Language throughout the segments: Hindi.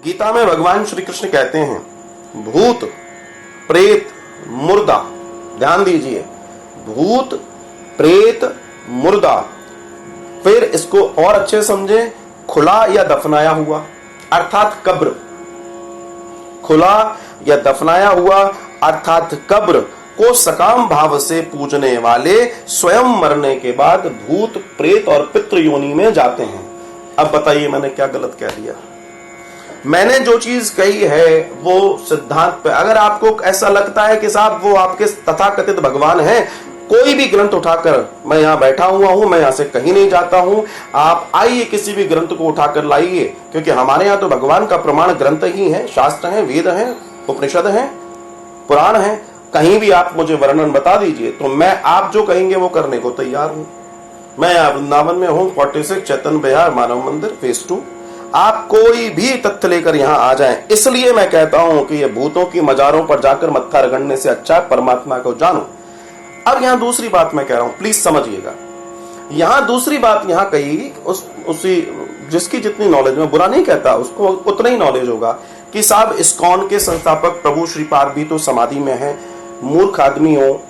गीता में भगवान श्री कृष्ण कहते हैं भूत प्रेत मुर्दा, ध्यान दीजिए, भूत प्रेत मुर्दा, फिर इसको और अच्छे समझे, खुला या दफनाया हुआ अर्थात कब्र, खुला या दफनाया हुआ अर्थात कब्र को सकाम भाव से पूजने वाले स्वयं मरने के बाद भूत प्रेत और पितृ योनि में जाते हैं। अब बताइए मैंने क्या गलत कह दिया? मैंने जो चीज कही है वो सिद्धांत पे, अगर आपको ऐसा लगता है कि साहब वो आपके तथाकथित भगवान हैं, कोई भी ग्रंथ उठाकर, मैं यहां बैठा हुआ हूं, मैं यहां से कहीं नहीं जाता हूं, आप आइए किसी भी ग्रंथ को उठाकर लाइए, क्योंकि हमारे यहां तो भगवान का प्रमाण ग्रंथ ही है, शास्त्र हैं, वेद हैं, उपनिषद हैं, पुराण हैं। कहीं भी आप मुझे वर्णन बता दीजिए तो मैं आप जो कहेंगे वो करने को तैयार हूं। मैं यहाँ वृंदावन में हूं, 46 चैतन्य विहार मानव मंदिर फेज 2। आप कोई भी तथ्य लेकर यहां आ जाएं। इसलिए मैं कहता हूं कि ये भूतों की मजारों पर जाकर मत्था रगड़ने से अच्छा परमात्मा को जानो। अब यहां दूसरी बात मैं कह रहा हूं, प्लीज समझिएगा। यहां दूसरी बात यहां कही उसी जिसकी जितनी नॉलेज, में बुरा नहीं कहता, उसको उतना ही नॉलेज होगा कि साहब इस्कॉन के संस्थापक प्रभु श्रीपाद भी तो समाधि में है। मूर्ख आदमी हो,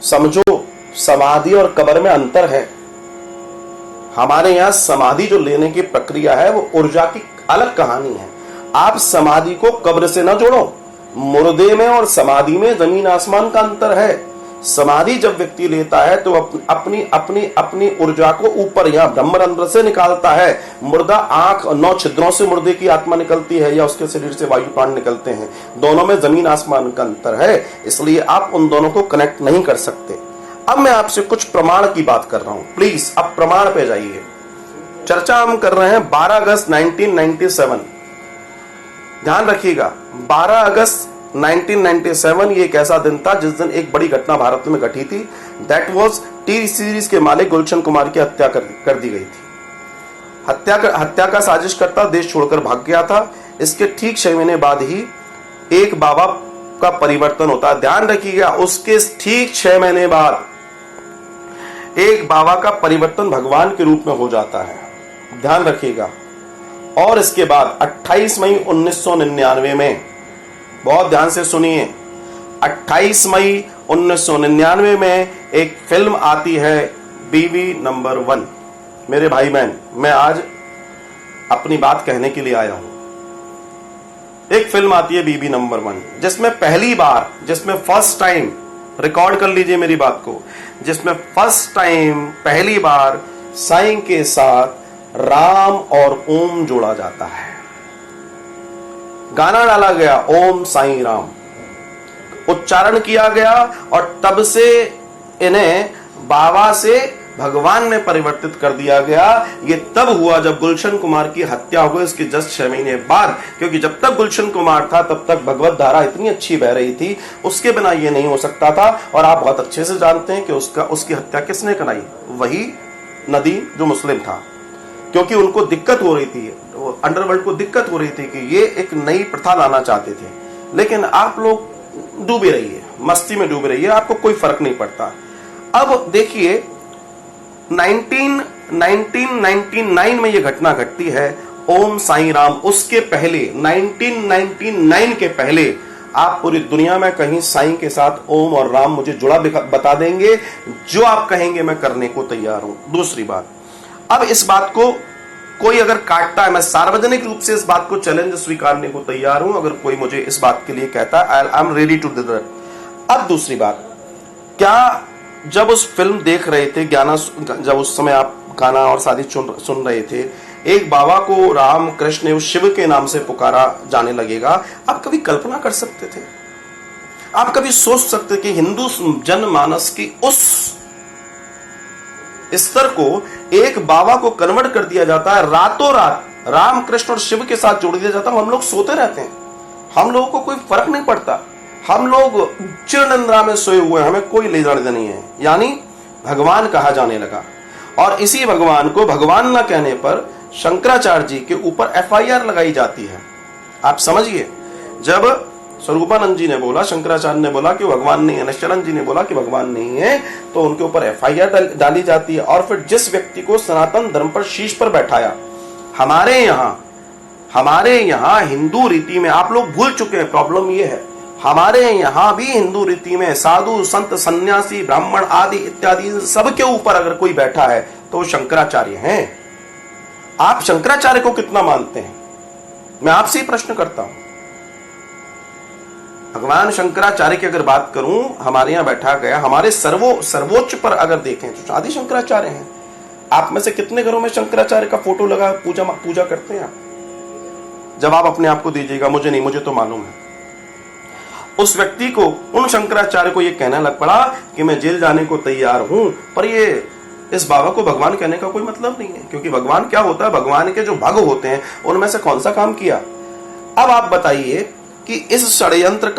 समझो समाधि और कब्र में अंतर है। हमारे यहां समाधि जो लेने की प्रक्रिया है वो ऊर्जा की अलग कहानी है। आप समाधि को कब्र से ना जोड़ो। मुर्दे में और समाधि में जमीन आसमान का अंतर है। समाधि जब व्यक्ति लेता है तो अपनी अपनी अपनी ऊर्जा को ऊपर या ब्रह्मरंध्र से निकालता है। मुर्दा आंख 9 छिद्रों से मुर्दे की आत्मा निकलती है या उसके शरीर से वायु प्राण निकलते हैं। दोनों में जमीन आसमान का अंतर है, इसलिए आप उन दोनों को कनेक्ट नहीं कर सकते। अब मैं आपसे कुछ प्रमाण की बात कर रहा हूं, प्लीज अब प्रमाण पे जाइए। चर्चा हम कर रहे हैं 12 अगस्त 1997। ध्यान रखिएगा, 12 अगस्त 1997 ये एक ऐसा दिन था जिस दिन एक बड़ी घटना भारत में घटी थी। दैट वाज टीवी सीरीज के मालिक गुलशन कुमार की हत्या कर दी गई थी। हत्या का साजिशकर्ता देश छोड़कर भाग गया था। इसके ठीक 6 महीने बाद ही एक बाबा का परिवर्तन होता है। ध्यान रखिएगा, उसके ठीक 6 महीने बाद एक बाबा का परिवर्तन भगवान के रूप में हो जाता है। ध्यान रखिएगा। और इसके बाद 28 मई 1999 में, बहुत ध्यान से सुनिए, 28 मई 1999 में एक फिल्म आती है बीवी नंबर 1। मेरे भाई बहन, मैं आज अपनी बात कहने के लिए आया हूं। एक फिल्म आती है बीबी नंबर 1, जिसमें पहली बार, जिसमें फर्स्ट टाइम, रिकॉर्ड कर लीजिए मेरी बात को, जिसमें फर्स्ट टाइम पहली बार साईं के साथ राम और ओम जोड़ा जाता है। गाना डाला गया ओम साईं राम, उच्चारण किया गया और तब से इन्हें बाबा से भगवान में परिवर्तित कर दिया गया। ये तब हुआ जब गुलशन कुमार की हत्या हो गई, उसके जस्ट 6 महीने बाद। क्योंकि जब तक गुलशन कुमार था तब तक भगवत धारा इतनी अच्छी बह रही थी, उसके बिना ये नहीं हो सकता था। और आप बहुत अच्छे से जानते हैं कि उसकी हत्या किसने कराई? वही नदीम जो मुस्लिम था, क्योंकि उनको दिक्कत हो रही थी, अंडरवर्ल्ड को दिक्कत हो रही थी कि ये एक नई प्रथा लाना चाहते थे। लेकिन आप लोग डूबे रहिए, मस्ती में डूबे रहिए, आपको कोई फर्क नहीं पड़ता। अब देखिए 1999 में यह घटना घटती है ओम साईं राम। उसके पहले 1999 के पहले आप पूरी दुनिया में कहीं साईं के साथ ओम और राम मुझे जुड़ा बता देंगे, जो आप कहेंगे मैं करने को तैयार हूं। दूसरी बात, अब इस बात को कोई अगर काटता है, मैं सार्वजनिक रूप से इस बात को चैलेंज स्वीकारने को तैयार हूं। अगर कोई मुझे इस बात के लिए कहता है, I am ready to do that. अब दूसरी बात, क्या जब उस फिल्म देख रहे थे, जब उस समय आप गाना और शादी सुन रहे थे, एक बाबा को राम कृष्ण शिव के नाम से पुकारा जाने लगेगा, आप कभी कल्पना कर सकते थे? आप कभी सोच सकते कि हिंदू जनमानस की उस स्तर को एक बाबा को कन्वर्ट कर दिया जाता है, रातों रात राम कृष्ण और शिव के साथ जोड़ दिया जाता है। हम लोग सोते रहते हैं, हम लोगों को कोई फर्क नहीं पड़ता, हम लोग चिरनिंद्रा में सोए हुए, हमें कोई ले जाने नहीं है। यानी भगवान कहा जाने लगा। और इसी भगवान को भगवान न कहने पर शंकराचार्य जी के ऊपर FIR लगाई जाती है। आप समझिए, जब स्वरूपानंद जी ने बोला, शंकराचार्य ने बोला कि भगवान नहीं है, निश्चलानंद जी ने बोला कि भगवान नहीं है, तो उनके ऊपर FIR डाली जाती है। और फिर जिस व्यक्ति को सनातन धर्म पर शीश पर बैठाया, हमारे यहां हमारे यहाँ हिंदू रीति में, आप लोग भूल चुके हैं, प्रॉब्लम ये है, हमारे यहाँ भी हिंदू रीति में साधु संत सन्यासी ब्राह्मण आदि इत्यादि सबके ऊपर अगर कोई बैठा है तो वो शंकराचार्य हैं। आप शंकराचार्य को कितना मानते हैं? मैं आपसे ही प्रश्न करता हूं। भगवान शंकराचार्य की अगर बात करूं, हमारे यहां बैठा गया, हमारे सर्वोच्च पर अगर देखें तो आदि शंकराचार्य हैं। आप में से कितने घरों में शंकराचार्य का फोटो लगा पूजा करते हैं? आप जवाब अपने आप को दीजिएगा, मुझे नहीं, मुझे तो मालूम है। उस व्यक्ति को, उन शंकराचार्य को यह कहना लग पड़ा कि मैं जेल जाने को तैयार हूं, पर ये इस बाबा को भगवान कहने का कोई मतलब नहीं है, क्योंकि भगवान क्या होता है, भगवान के जो भक्त होते हैं उनमें से कौन सा काम किया। अब आप बताइए कि इस षड्यंत्र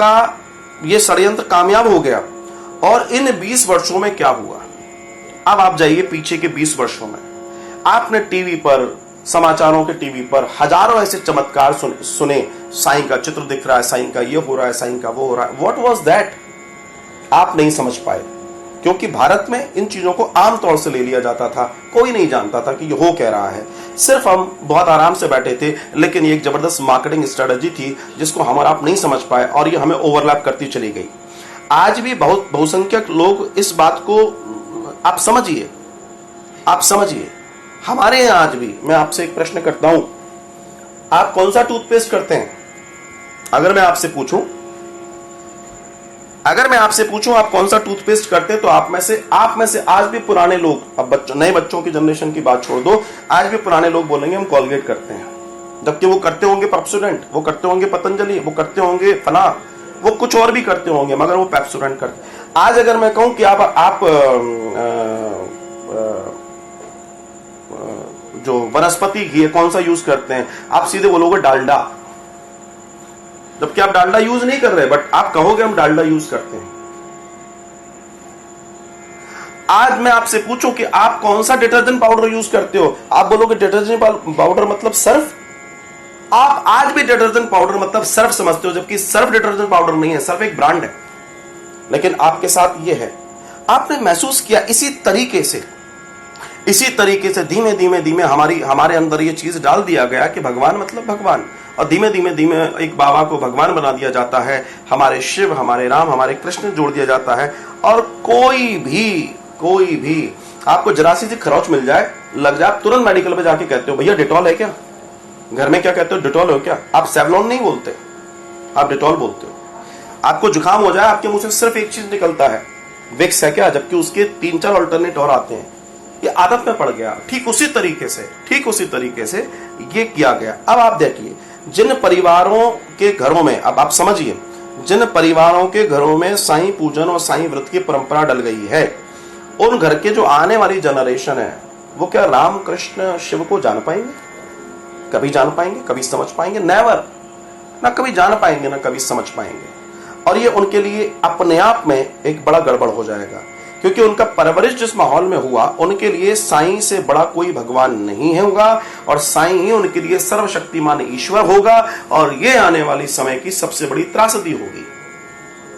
ये षड्यंत्र कामयाब हो गया और इन 20 वर्षों में क्या हुआ। अब आप जाइए पीछे के 20 वर्षों में, आपने टीवी पर, समाचारों के टीवी पर हजारों ऐसे चमत्कार सुने, साईं का चित्र दिख रहा है, साईं का ये हो रहा है, साईं का वो हो रहा है। What was that? आप नहीं समझ पाए, क्योंकि भारत में इन चीजों को आम तौर से ले लिया जाता था, कोई नहीं जानता था कि ये हो कह रहा है। सिर्फ हम बहुत आराम से बैठे थे, लेकिन ये एक जबरदस्त मार्केटिंग स्ट्रेटजी थी जिसको हम और आप नहीं समझ पाए और ये हमें ओवरलैप करती चली गई। आज भी बहुत बहुसंख्यक लोग इस बात को, आप समझिए, हमारे यहां आज भी, मैं आपसे एक प्रश्न करता हूं, आप कौन सा टूथपेस्ट करते हैं? अगर मैं आपसे पूछूं आप कौन सा टूथपेस्ट करते हैं, तो आप में से आज भी पुराने लोग, अब नए बच्चों की जनरेशन की बात छोड़ दो, आज भी पुराने लोग बोलेंगे हम कॉलगेट करते हैं, जबकि वो करते होंगे पेप्सोडेंट, वो करते होंगे पतंजलि, वो करते होंगे फला, वो कुछ और भी करते होंगे, मगर वो पेप्सोडेंट करते। आज अगर मैं कहूं कि आप जो वनस्पति घी है कौन सा यूज करते हैं, आप सीधे बोलोगे डालडा, जबकि आप डालडा यूज नहीं कर रहे, बट आप कहोगे हम डालडा यूज करते हैं। आज मैं आपसे पूछूं कि आप कौन सा डिटर्जेंट पाउडर यूज करते हो, आप बोलोगे डिटर्जेंट पाउडर मतलब सर्फ। आप आज भी डिटर्जेंट पाउडर मतलब सर्फ समझते हो, जबकि सर्फ डिटर्जेंट पाउडर नहीं है, सर्फ एक ब्रांड है। लेकिन आपके साथ ये है, आपने महसूस किया इसी तरीके से धीमे हमारे अंदर ये चीज डाल दिया गया कि भगवान मतलब भगवान, और धीमे एक बाबा को भगवान बना दिया जाता है, हमारे शिव, हमारे राम, हमारे कृष्ण जोड़ दिया जाता है। और कोई भी आपको जरा सी खरोच मिल जाए, लग जाए, तुरंत मेडिकल पे जाके कहते हो भैया डिटॉल है क्या? घर में क्या कहते हो, डिटॉल हो क्या? आप सेवलॉन नहीं बोलते, आप डिटॉल बोलते हो। आपको जुकाम हो जाए, आपके मुंह से सिर्फ एक चीज निकलता है, विक्स है क्या? जबकि उसके 3-4 अल्टरनेट और आते हैं। ये आदत में पड़ गया। ठीक उसी तरीके से ये किया गया। अब आप देखिए, जिन परिवारों के घरों में, अब आप समझिए, जिन परिवारों के घरों में साईं पूजन और साईं व्रत की परंपरा डल गई है, उन घर के जो आने वाली जनरेशन है, वो क्या राम कृष्ण शिव को जान पाएंगे? कभी जान पाएंगे? कभी समझ पाएंगे? नेवर। ना कभी जान पाएंगे, ना कभी समझ पाएंगे। और ये उनके लिए अपने आप में एक बड़ा गड़बड़ हो जाएगा, क्योंकि उनका परवरिश जिस माहौल में हुआ, उनके लिए साईं से बड़ा कोई भगवान नहीं होगा, और साईं ही उनके लिए सर्वशक्तिमान ईश्वर होगा। और ये आने वाली समय की सबसे बड़ी त्रासदी होगी,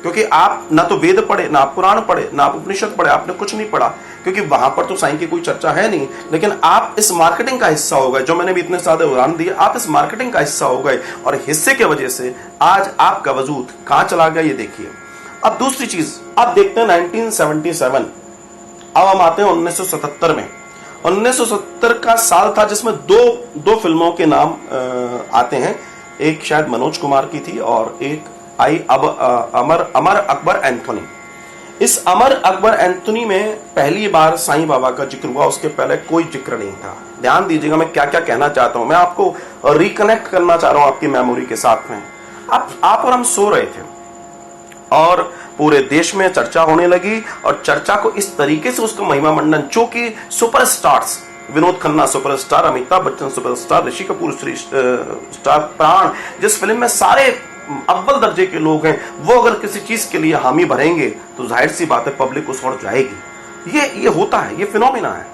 क्योंकि आप ना तो वेद पढ़े, ना आप पुराण पढ़े, ना आप उपनिषद पढ़े, आपने कुछ नहीं पढ़ा, क्योंकि वहां पर तो साईं की कोई चर्चा है नहीं। लेकिन आप इस मार्केटिंग का हिस्सा हो गए, जो मैंने भी इतने सारे उदाहरण दिए, आप इस मार्केटिंग का हिस्सा हो गए, और हिस्से की वजह से आज आपका वजूद कहां चला गया, ये देखिए। अब दूसरी चीज, अब देखते हैं 1977। अब हम आते हैं 1977 में। 1970 का साल था जिसमें दो फिल्मों के नाम आते हैं। एक शायद मनोज कुमार की थी और एक आई अमर अकबर एंथोनी। इस अमर अकबर एंथोनी में पहली बार साईं बाबा का जिक्र हुआ, उसके पहले कोई जिक्र नहीं था। ध्यान दीजिएगा मैं क्या क्या कहना चाहता हूं, मैं आपको रिकनेक्ट करना चाह रहा हूं आपकी मेमोरी के साथ में। आप और हम सो रहे थे और पूरे देश में चर्चा होने लगी, और चर्चा को इस तरीके से उसका महिमा मंडन, जो कि superstars, Vinod Khanna superstar, Amitabh Bachchan superstar, Rishi Kapoor star, Pran, जिस फिल्म में सारे अव्वल दर्जे के लोग हैं, वो अगर किसी चीज के लिए हामी भरेंगे तो जाहिर सी बात है पब्लिक उस ओर जाएगी। ये होता है, ये फिनोमिना है।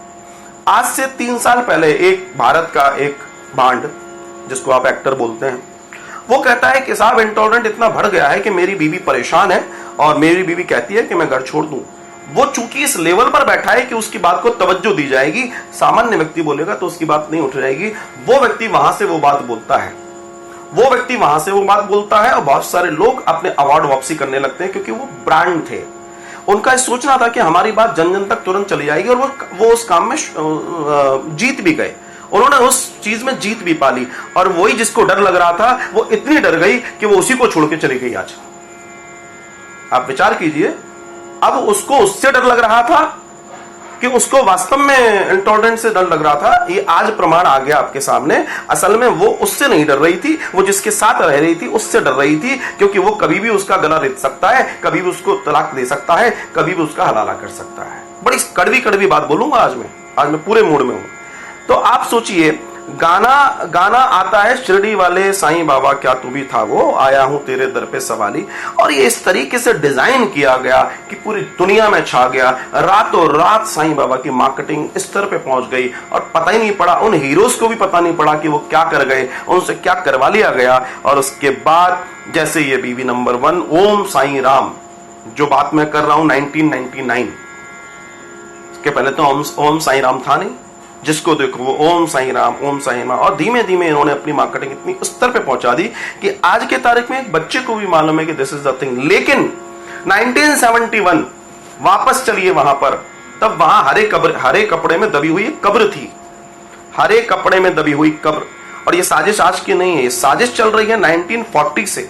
आज से 3 साल पहले एक भारत का एक बांड, जिसको आप एक्टर बोलते हैं, वो कहता है कि साहब इंटॉलरेंट इतना बढ़ गया है कि मेरी बीवी परेशान है और मेरी बीवी कहती है कि मैं घर छोड़ दूं। वो चूंकि इस लेवल पर बैठा है कि उसकी बात को तवज्जो दी जाएगी, सामान्य व्यक्ति बोलेगा तो उसकी बात नहीं उठ जाएगी, वो व्यक्ति वहां से वो बात बोलता है। वो व्यक्ति वहां से वो बात बोलता है और बहुत सारे लोग अपने अवार्ड वापसी करने लगते हैं, क्योंकि वो ब्रांड थे। उनका सोचना था कि हमारी बात जन जन तक तुरंत चली जाएगी, और वो उस काम में जीत भी गए। उन्होंने उस चीज में जीत भी पाली, और वही जिसको डर लग रहा था वो इतनी डर गई कि वो उसी को छोड़ के चली गई। आज आप विचार कीजिए, अब उसको उससे डर लग रहा था कि उसको वास्तव में इंटॉलरेंस से डर लग रहा था। ये आज प्रमाण आ गया आपके सामने। असल में वो उससे नहीं डर रही थी, वो जिसके साथ रह रही थी उससे डर रही थी, क्योंकि वो कभी भी उसका गला रेत सकता है, कभी भी उसको तलाक दे सकता है, कभी भी उसका हलाला कर सकता है। बड़ी कड़वी कड़वी बात बोलूंगा आज मैं पूरे मूड में हूं। तो आप सोचिए, गाना आता है, शिरडी वाले साईं बाबा क्या तू भी था वो, आया हूं तेरे दर पे सवाली। और ये इस तरीके से डिजाइन किया गया कि पूरी दुनिया में छा गया। रातों रात साईं बाबा की मार्केटिंग इस स्तर पे पहुंच गई, और पता ही नहीं पड़ा, उन हीरोज को भी पता नहीं पड़ा कि वो क्या कर गए, उनसे क्या करवा लिया गया। और उसके बाद जैसे ये बीवी नंबर 1 ओम साईं राम, जो बात मैं कर रहा हूं 1999 के पहले तो ओम साईं राम था नहीं, जिसको देखो वो ओम साईं राम, ओम साईं राम। और धीमे धीमे इन्होंने अपनी मार्केटिंग इतनी स्तर पे पहुंचा दी कि आज के तारीख में एक बच्चे को भी मालूम है कि दिस इज द थिंग। लेकिन 1971 वापस चलिए वहां पर, तब वहां हरे कपड़े में दबी हुई एक कब्र थी, हरे कपड़े में दबी हुई कब्र। और ये साजिश आज की नहीं है, ये साजिश चल रही है 1940 से।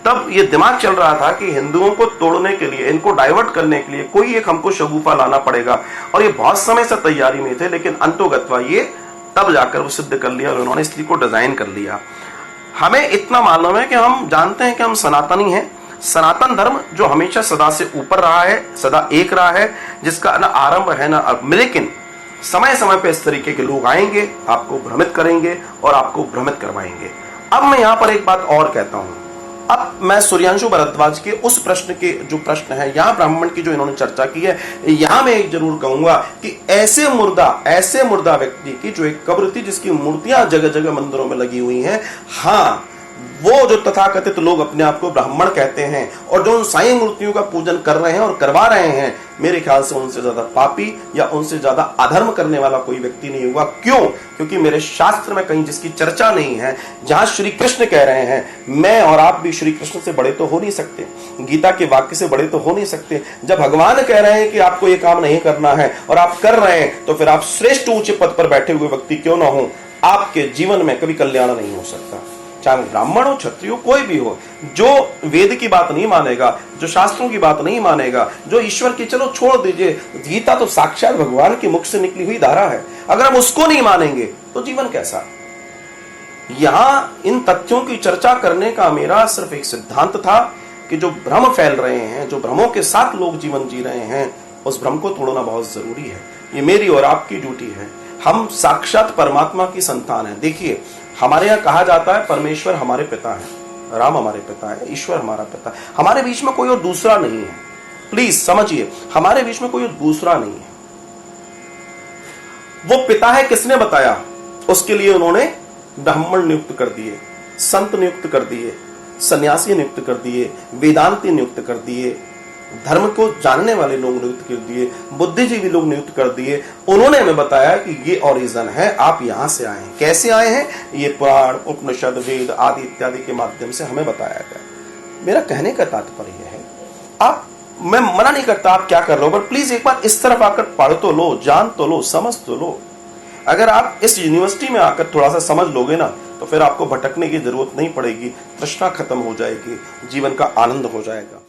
तब ये दिमाग चल रहा था कि हिंदुओं को तोड़ने के लिए, इनको डाइवर्ट करने के लिए कोई एक हमको शगुफा लाना पड़ेगा। और ये बहुत समय से तैयारी में थे, लेकिन अंतोगत्वा ये तब जाकर वो सिद्ध कर लिया और उन्होंने इसलिए को डिजाइन कर लिया। हमें इतना मालूम है कि हम जानते हैं कि हम सनातनी हैं। सनातन धर्म जो हमेशा सदा से ऊपर रहा है, सदा एक रहा है, जिसका ना आरंभ है ना अंत। लेकिन समय समय पे इस तरीके के लोग आएंगे, आपको भ्रमित करेंगे और आपको भ्रमित करवाएंगे। अब मैं यहां पर एक बात और कहता हूं। अब मैं सूर्यांशु भारद्वाज के उस प्रश्न के जो प्रश्न है, यहां ब्राह्मण की जो इन्होंने चर्चा की है, यहां मैं एक जरूर कहूंगा कि ऐसे मुर्दा व्यक्ति की जो एक कब्र थी, जिसकी मूर्तियां जगह जगह मंदिरों में लगी हुई हैं, हाँ, वो जो तथाकथित लोग अपने आप को ब्राह्मण कहते हैं और जो उन साईं मूर्तियों का पूजन कर रहे हैं और करवा रहे हैं, मेरे ख्याल से उनसे ज्यादा पापी या उनसे ज्यादा अधर्म करने वाला कोई व्यक्ति नहीं होगा। क्यों? क्योंकि मेरे शास्त्र में कहीं जिसकी चर्चा नहीं है, जहां श्री कृष्ण कह रहे हैं, मैं और आप भी श्री कृष्ण से बड़े तो हो नहीं सकते, गीता के वाक्य से बड़े तो हो नहीं सकते। जब भगवान कह रहे हैं कि आपको ये काम नहीं करना है और आप कर रहे हैं, तो फिर आप श्रेष्ठ ऊंचे पद पर बैठे हुए व्यक्ति क्यों ना हो, आपके जीवन में कभी कल्याण नहीं हो सकता। चाहे वो ब्राह्मण हो, क्षत्रिय हो, कोई भी हो, जो वेद की बात नहीं मानेगा, जो शास्त्रों की बात नहीं मानेगा, जो ईश्वर की, चलो छोड़ दीजिए, गीता तो साक्षात भगवान के मुख से निकली हुई धारा है, अगर हम उसको नहीं मानेंगे तो जीवन कैसा। यहां इन तथ्यों की चर्चा करने का मेरा सिर्फ एक सिद्धांत था कि जो भ्रम फैल रहे हैं, जो भ्रमों के साथ लोग जीवन जी रहे हैं, उस भ्रम को तोड़ना बहुत जरूरी है। ये मेरी और आपकी ड्यूटी है। हम साक्षात परमात्मा की संतान है। देखिए, हमारे यहाँ कहा जाता है परमेश्वर हमारे पिता है, राम हमारे पिता है, ईश्वर हमारा पिता है। हमारे बीच में कोई और दूसरा नहीं है। प्लीज समझिए, हमारे बीच में कोई और दूसरा नहीं है। वो पिता है किसने बताया? उसके लिए उन्होंने ब्राह्मण नियुक्त कर दिए, संत नियुक्त कर दिए, सन्यासी नियुक्त कर दिए, वेदांती नियुक्त कर दिए, धर्म को जानने वाले लोग नियुक्त कर दिए, बुद्धिजीवी लोग नियुक्त कर दिए। उन्होंने हमें बताया कि ये ओरिजिन है, आप यहां से आए हैं। कैसे आए हैं? ये पुराण, उपनिषद, वेद आदि इत्यादि के माध्यम से हमें बताया गया। मेरा कहने का तात्पर्य है, आप, मैं मना नहीं करता आप क्या कर रहे हो, पर प्लीज एक बार इस तरफ आकर पढ़ तो लो, जान तो लो, समझ तो लो। अगर आप इस यूनिवर्सिटी में आकर थोड़ा सा समझ लोगे ना, तो फिर आपको भटकने की जरूरत नहीं पड़ेगी, तृष्णा खत्म हो जाएगी, जीवन का आनंद हो जाएगा।